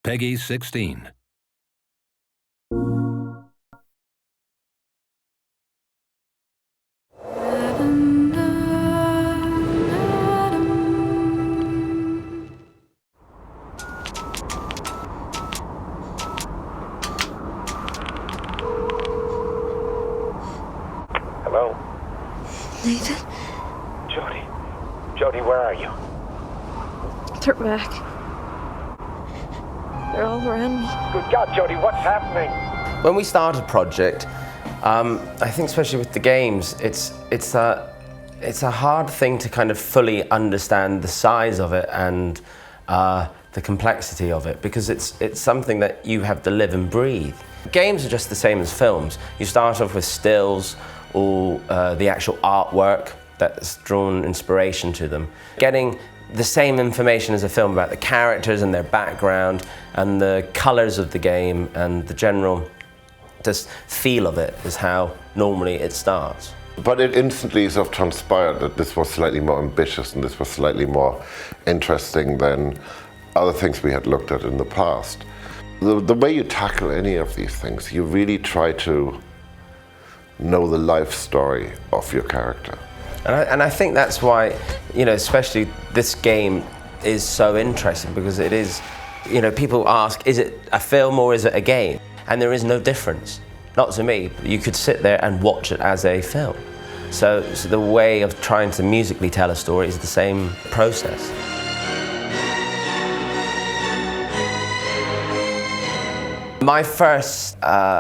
Peggy 16. Hello? Nathan? Jody, where are you? They're back. They're all around me. Good God, Jody, what's happening? When we started Project, I think especially with the games, it's a hard thing to kind of fully understand the size of it and the complexity of it, because it's something that you have to live and breathe. Games are just the same as films. You start off with stills or the actual artwork that's drawn inspiration to them. Getting the same information as a film about the characters and their background and the colours of the game and the general just feel of it is how normally it starts. But it instantly sort of transpired that this was slightly more ambitious and this was slightly more interesting than other things we had looked at in the past. The way you tackle any of these things, you really try to know the life story of your character. And I think that's why, especially this game is so interesting, because it is, people ask, is it a film or is it a game? And there is no difference. Not to me. You could sit there and watch it as a film. So the way of trying to musically tell a story is the same process. My first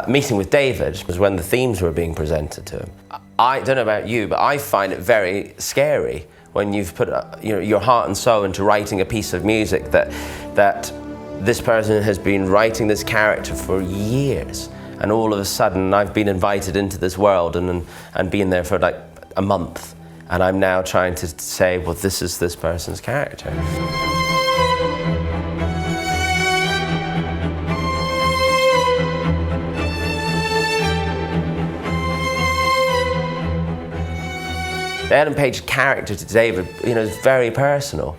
meeting with David was when the themes were being presented to him. I don't know about you, but I find it very scary when you've put your heart and soul into writing a piece of music that this person has been writing this character for years, and all of a sudden I've been invited into this world and been there for like a month, and I'm now trying to say, well, this is this person's character. The Ellen Page character to David, is very personal,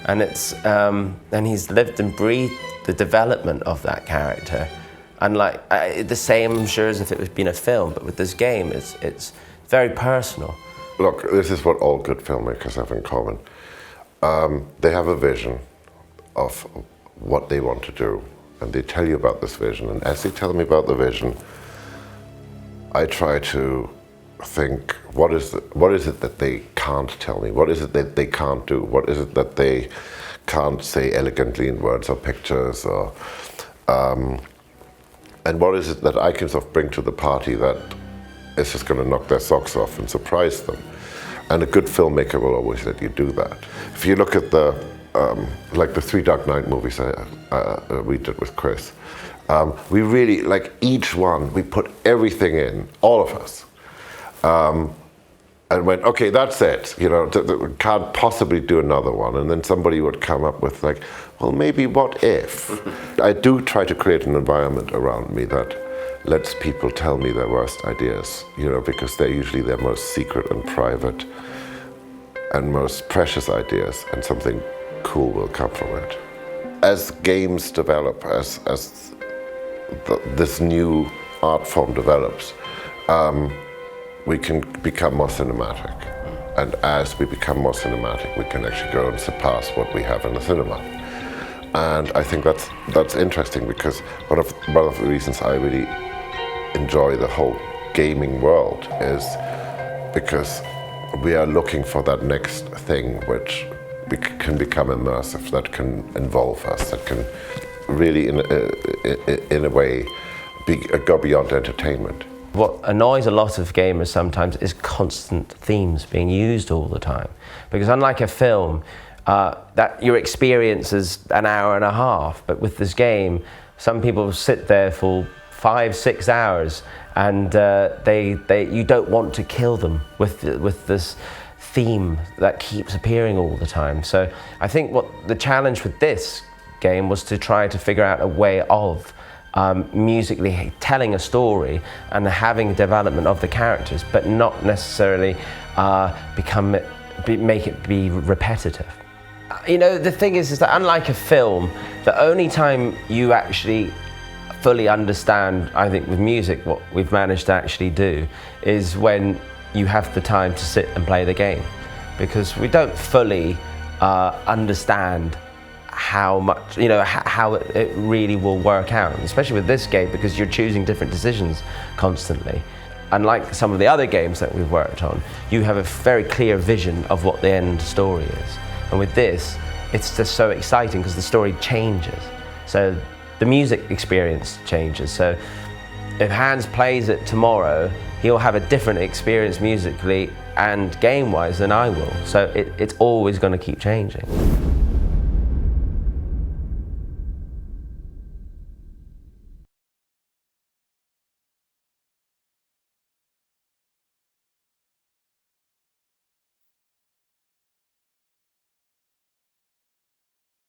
and and he's lived and breathed the development of that character, and the same, I'm sure, as if it was been a film. But with this game, it's very personal. Look, this is what all good filmmakers have in common. They have a vision of what they want to do, and they tell you about this vision. And as they tell me about the vision, I try to think, what is it that they can't tell me? What is it that they can't do? What is it that they can't say elegantly in words or pictures? Or and what is it that I can sort of bring to the party that is just going to knock their socks off and surprise them? And a good filmmaker will always let you do that. If you look at the Three Dark Knight movies we did with Chris, we really, each one, we put everything in, all of us. And went, okay, that's it, can't possibly do another one. And then somebody would come up with well, maybe what if? I do try to create an environment around me that lets people tell me their worst ideas, because they're usually their most secret and private and most precious ideas, and something cool will come from it. As games develop, as this new art form develops, we can become more cinematic. And as we become more cinematic, we can actually go and surpass what we have in the cinema. And I think that's interesting, because one of the reasons I really enjoy the whole gaming world is because we are looking for that next thing which can become immersive, that can involve us, that can really, in a way, go beyond entertainment. What annoys a lot of gamers sometimes is constant themes being used all the time. Because unlike a film, that your experience is an hour and a half, but with this game, some people sit there for 5-6 hours, and you don't want to kill them with this theme that keeps appearing all the time. So I think what the challenge with this game was to try to figure out a way of musically telling a story and having development of the characters, but not necessarily make it be repetitive. You know, the thing is that unlike a film, the only time you actually fully understand, I think with music, what we've managed to actually do is when you have the time to sit and play the game. Because we don't fully understand how much, you know, how it really will work out, especially with this game, because you're choosing different decisions constantly. Unlike some of the other games that we've worked on, you have a very clear vision of what the end story is. And with this, it's just so exciting because the story changes. So the music experience changes. So if Hans plays it tomorrow, he'll have a different experience musically and game-wise than I will. So it's always going to keep changing.